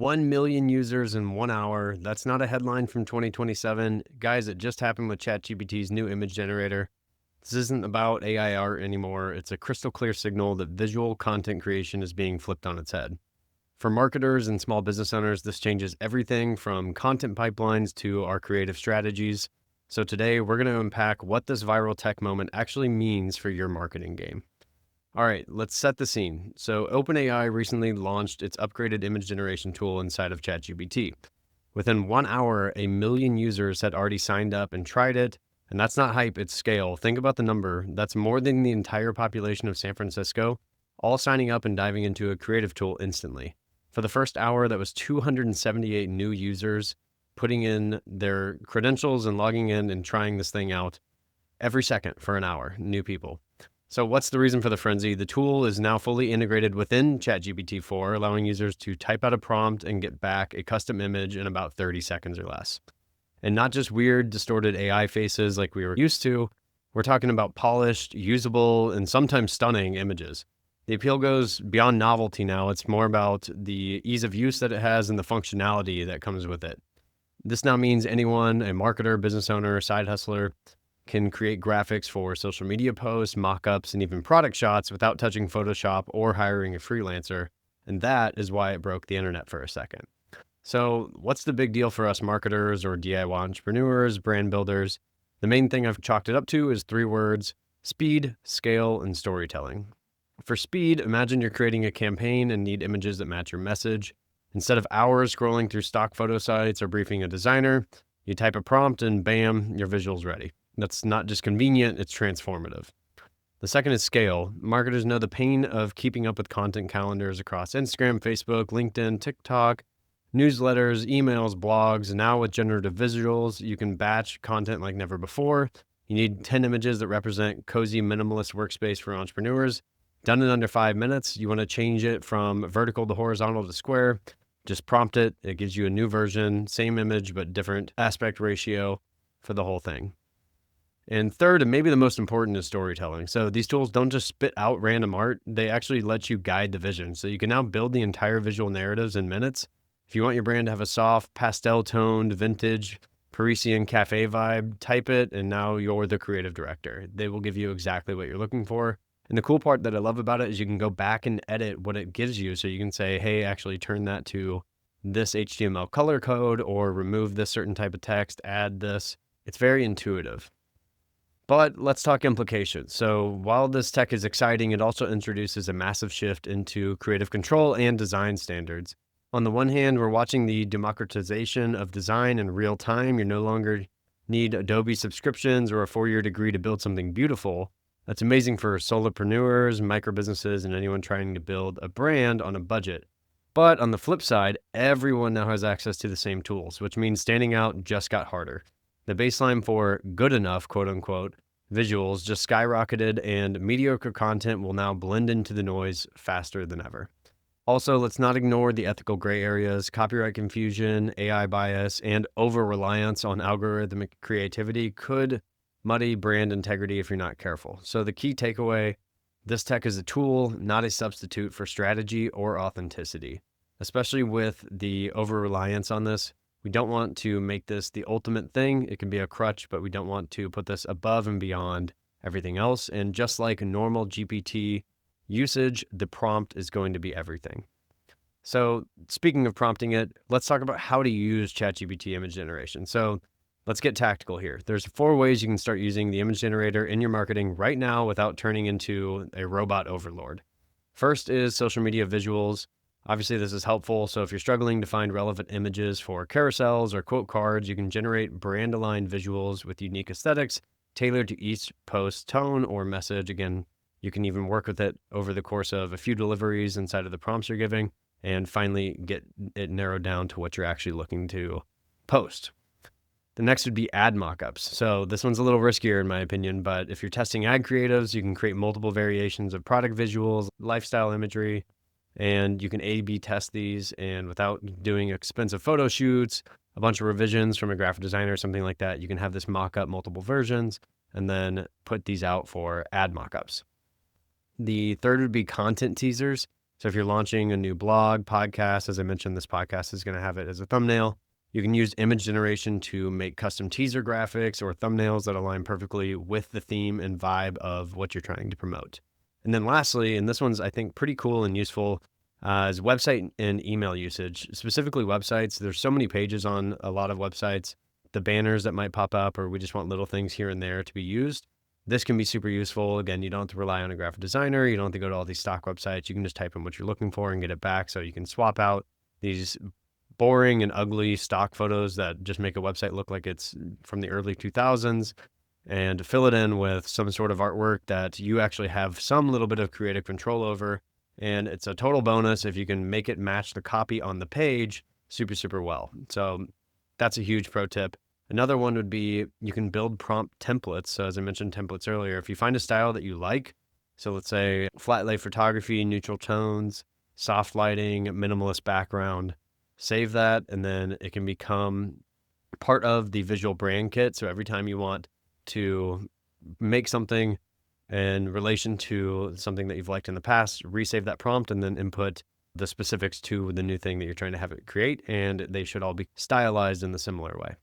1 million users in 1 hour. That's not a headline from 2027. Guys, it just happened with ChatGPT's new image generator. This isn't about AI art anymore. It's a crystal clear signal that visual content creation is being flipped on its head. For marketers and small business owners, this changes everything from content pipelines to our creative strategies. So today we're going to unpack what this viral tech moment actually means for your marketing game. All right, let's set the scene. So OpenAI recently launched its upgraded image generation tool inside of ChatGPT. Within 1 hour, 1 million users had already signed up and tried it. And that's not hype, it's scale. Think about the number. That's more than the entire population of San Francisco, all signing up and diving into a creative tool instantly. For the first hour, that was 278 new users putting in their credentials and logging in and trying this thing out every second for an hour, new people. So what's the reason for the frenzy? The tool is now fully integrated within ChatGPT 4, allowing users to type out a prompt and get back a custom image in about 30 seconds or less. And not just weird, distorted AI faces like we were used to. We're talking about polished, usable, and sometimes stunning images. The appeal goes beyond novelty now. It's more about the ease of use that it has and the functionality that comes with it. This now means anyone, a marketer, business owner, side hustler, can create graphics for social media posts, mock-ups, and even product shots without touching Photoshop or hiring a freelancer. And that is why it broke the internet for a second. So what's the big deal for us marketers or DIY entrepreneurs, brand builders? The main thing I've chalked it up to is 3 words: speed, scale, and storytelling. For speed, imagine you're creating a campaign and need images that match your message. Instead of hours scrolling through stock photo sites or briefing a designer, you type a prompt and bam, your visual's ready. That's not just convenient, it's transformative. The second is scale. Marketers know the pain of keeping up with content calendars across Instagram, Facebook, LinkedIn, TikTok, newsletters, emails, blogs. And now with generative visuals, you can batch content like never before. You need 10 images that represent cozy minimalist workspace for entrepreneurs. Done in under 5 minutes. You want to change it from vertical to horizontal to square. Just prompt it. It gives you a new version, same image, but different aspect ratio for the whole thing. And third, and maybe the most important, is storytelling. So these tools don't just spit out random art. They actually let you guide the vision. So you can now build the entire visual narratives in minutes. If you want your brand to have a soft, pastel-toned, vintage, Parisian cafe vibe, type it, and now you're the creative director. They will give you exactly what you're looking for. And the cool part that I love about it is you can go back and edit what it gives you. So you can say, hey, actually turn that to this HTML color code, or remove this certain type of text, add this. It's very intuitive. But let's talk implications. So while this tech is exciting, it also introduces a massive shift into creative control and design standards. On the one hand, we're watching the democratization of design in real time. You no longer need Adobe subscriptions or a 4-year degree to build something beautiful. That's amazing for solopreneurs, micro businesses, and anyone trying to build a brand on a budget. But on the flip side, everyone now has access to the same tools, which means standing out just got harder. The baseline for good enough, quote unquote, visuals just skyrocketed, and mediocre content will now blend into the noise faster than ever. Also, let's not ignore the ethical gray areas. Copyright confusion, AI bias, and over-reliance on algorithmic creativity could muddy brand integrity if you're not careful. So the key takeaway: this tech is a tool, not a substitute for strategy or authenticity. Especially with the over-reliance on this, we don't want to make this the ultimate thing. It can be a crutch, but we don't want to put this above and beyond everything else. And just like normal GPT usage, the prompt is going to be everything. So speaking of prompting it, let's talk about how to use ChatGPT image generation. So let's get tactical here. There's 4 ways you can start using the image generator in your marketing right now without turning into a robot overlord. First is social media visuals. Obviously, this is helpful. So if you're struggling to find relevant images for carousels or quote cards, you can generate brand-aligned visuals with unique aesthetics tailored to each post tone or message. Again, you can even work with it over the course of a few deliveries inside of the prompts you're giving, and finally get it narrowed down to what you're actually looking to post. The next would be ad mockups. So this one's a little riskier in my opinion, but if you're testing ad creatives, you can create multiple variations of product visuals, lifestyle imagery, and you can A/B test these, and without doing expensive photo shoots, a bunch of revisions from a graphic designer or something like that, you can have this mock up multiple versions and then put these out for ad mockups. The third would be content teasers. So if you're launching a new blog, podcast, as I mentioned, this podcast is going to have it as a thumbnail. You can use image generation to make custom teaser graphics or thumbnails that align perfectly with the theme and vibe of what you're trying to promote. And then lastly, and this one's, I think, pretty cool and useful, is website and email usage. Specifically websites. There's so many pages on a lot of websites, the banners that might pop up, or we just want little things here and there to be used. This can be super useful. Again, you don't have to rely on a graphic designer. You don't have to go to all these stock websites. You can just type in what you're looking for and get it back. So you can swap out these boring and ugly stock photos that just make a website look like it's from the early 2000s and fill it in with some sort of artwork that you actually have some little bit of creative control over. And it's a total bonus if you can make it match the copy on the page super, super well. So that's a huge pro tip. Another one would be you can build prompt templates. So as I mentioned templates earlier, if you find a style that you like, so let's say flat lay photography, neutral tones, soft lighting, minimalist background, save that, and then it can become part of the visual brand kit. So every time you want to make something in relation to something that you've liked in the past, resave that prompt and then input the specifics to the new thing that you're trying to have it create, and they should all be stylized in the similar way.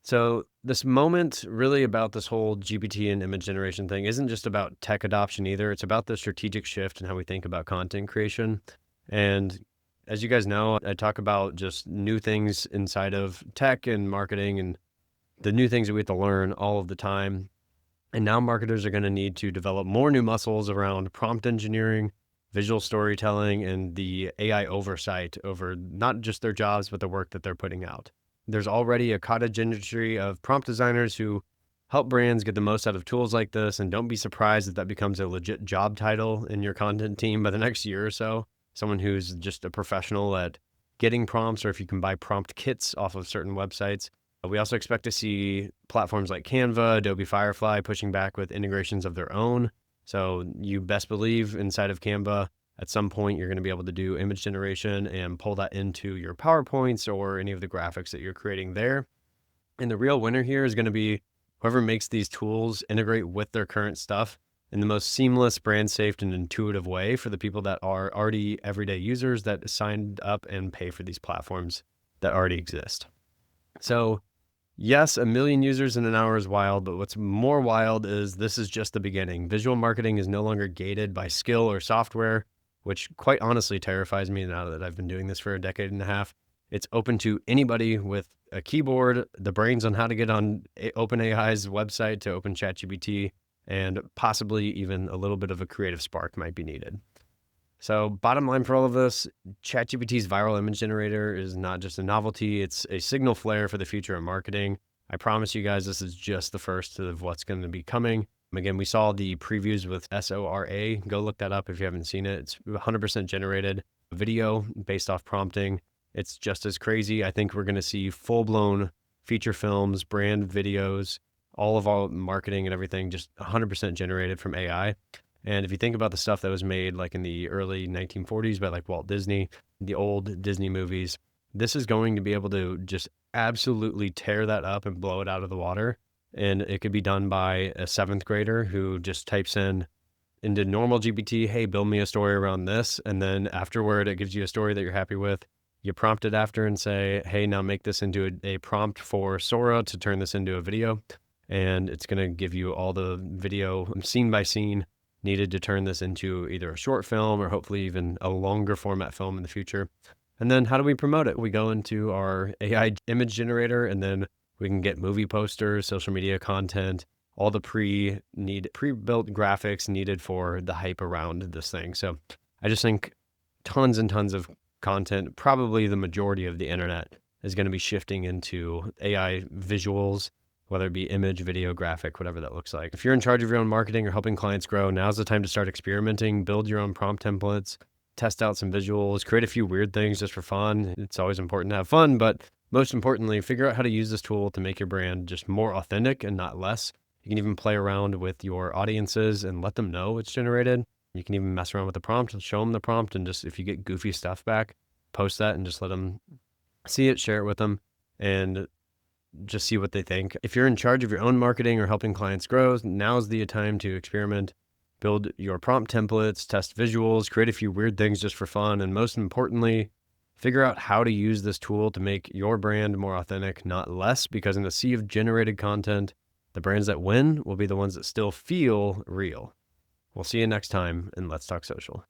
So this moment really about this whole GPT and image generation thing isn't just about tech adoption either. It's about the strategic shift in how we think about content creation. And as you guys know, I talk about just new things inside of tech and marketing and the new things that we have to learn all of the time. And now marketers are going to need to develop more new muscles around prompt engineering, visual storytelling, and the AI oversight over not just their jobs, but the work that they're putting out. There's already a cottage industry of prompt designers who help brands get the most out of tools like this. And don't be surprised if that becomes a legit job title in your content team by the next year or so. Someone who's just a professional at getting prompts, or if you can buy prompt kits off of certain websites. We also expect to see platforms like Canva, Adobe Firefly pushing back with integrations of their own. So you best believe inside of Canva, at some point, you're going to be able to do image generation and pull that into your PowerPoints or any of the graphics that you're creating there. And the real winner here is going to be whoever makes these tools integrate with their current stuff in the most seamless, brand safe, and intuitive way for the people that are already everyday users that signed up and pay for these platforms that already exist. So yes, 1 million users in an hour is wild, but what's more wild is this is just the beginning. Visual marketing is no longer gated by skill or software, which quite honestly terrifies me now that I've been doing this for a decade and a half. It's open to anybody with a keyboard, the brains on how to get on OpenAI's website to open ChatGPT, and possibly even a little bit of a creative spark might be needed. So bottom line for all of this, ChatGPT's viral image generator is not just a novelty, it's a signal flare for the future of marketing. I promise you guys this is just the first of what's going to be coming. Again, we saw the previews with Sora. Go look that up if you haven't seen it. It's 100% generated video based off prompting. It's just as crazy. I think we're going to see full-blown feature films, brand videos, all of our marketing and everything just 100% generated from AI. And if you think about the stuff that was made like in the early 1940s by like Walt Disney, the old Disney movies, this is going to be able to just absolutely tear that up and blow it out of the water. And it could be done by a 7th grader who just types in into normal GPT, hey, build me a story around this. And then afterward, it gives you a story that you're happy with. You prompt it after and say, hey, now make this into a prompt for Sora to turn this into a video. And it's going to give you all the video scene by scene needed to turn this into either a short film or hopefully even a longer format film in the future. And then how do we promote it? We go into our AI image generator, and then we can get movie posters, social media content, all the pre-built graphics needed for the hype around this thing. So I just think tons and tons of content, probably the majority of the internet, is going to be shifting into AI visuals, whether it be image, video, graphic, whatever that looks like. If you're in charge of your own marketing or helping clients grow, now's the time to start experimenting, build your own prompt templates, test out some visuals, create a few weird things just for fun. It's always important to have fun, but most importantly, figure out how to use this tool to make your brand just more authentic and not less. You can even play around with your audiences and let them know it's generated. You can even mess around with the prompt and show them the prompt, and just if you get goofy stuff back, post that and just let them see it, share it with them, and just see what they think. If you're in charge of your own marketing or helping clients grow, now's the time to experiment. Build your prompt templates, test visuals, create a few weird things just for fun, and most importantly, figure out how to use this tool to make your brand more authentic, not less, because in a sea of generated content, the brands that win will be the ones that still feel real. We'll see you next time, and let's talk social.